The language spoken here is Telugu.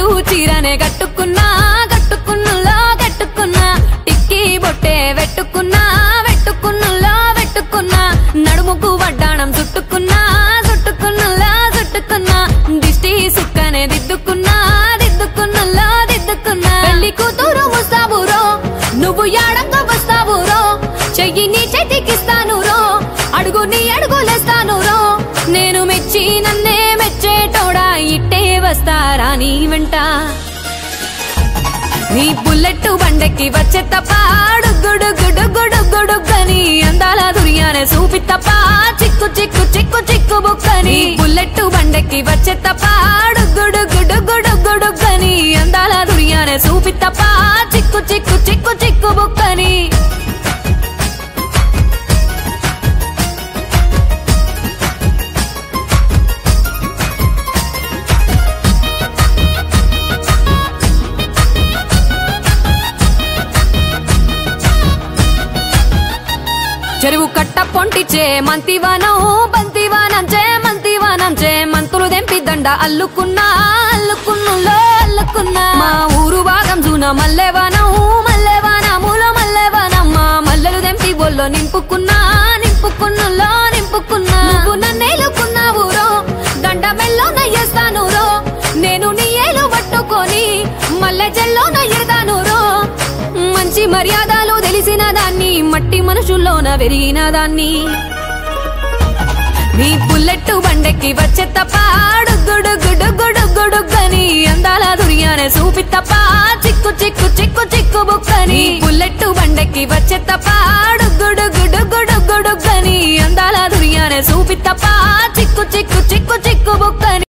పట్టు చీరనే కట్టుకున్నా కట్టుకున్నులో కట్టుకున్నా టిక్కీ బొట్టే వెట్టుకున్నా వెట్టుకున్నులో వెట్టుకున్నా నడుముకు వడ్డాణం చుట్టుకున్నా చుట్టుకున్నులో చుట్టుకున్నా దిష్టి సుక్కనే దిద్దుకున్నా దిద్దుకున్నులో దిద్దుకున్నా పెళ్లి కూతురు వస్తావురో నువ్వు యాడంగా వస్తావురో చెయ్యి నీ చేతికిస్తాను రో అడుగు నీ అడుగులేస్తాను రో నేను మెచ్చి నన్నే మెచ్చేటోడా ఇట్టే వస్తారా నీ వెంట నీ బుల్లెట్ బండెక్కి వచ్చే తప్ప గుడుగుడుగుడుగుడుగుడుగని అందాల దుర్యానే చూపి తప్ప చిక్కు చిక్కు చిక్కు చిక్కు బుక్కని బుల్లెట్ బండెక్కి వచ్చే తప్ప గుడుగుడుగుడుగుడుగని అందాల దుర్యానే చూపి తప్ప చిక్కు చిక్కు చిక్కు చిక్కు బుక్కని చెరువు కట్ట పొంటిచే మంతివానం బంతివానం చే మంతివానం చే మంతులు దెంపి దండ అల్లుకున్నా అల్లుకున్నులో అల్లుకున్నా మా ఊరు భాగం జూన మల్లెవానం మల్లెవానములో మల్లెవానం మా మల్లెలు దెంపి బొల్లో నింపుకున్నా నింపుకున్నులో నింపుకున్నా నువ్వు నన్నేలుకున్నావు రో దండ మెల్లో నయ్యేస్తాను రో నేను నీ ఏలు పట్టుకొని మల్లె జల్లో నయ్యేదాను రో మంచి మర్యాదలు తెలిసిన దాన్ని మట్టి మనుషుల్లోన వెరిగిన దాన్ని నీ బుల్లెట్ బండెక్కి వచ్చే తప్ప గుడుగుడుగుడుగుడుగని అందాల దుర్యానే చూపి తప్ప చిక్కు చిక్కు చిక్కు చిక్కు బుక్కని బుల్లెట్ బండెక్కి వచ్చే తప్ప గుడుగుడుగుడుగుడుగని అందాల దుర్యానే చూపి తప్ప చిక్కు చిక్కు చిక్కు చిక్కు బుక్కని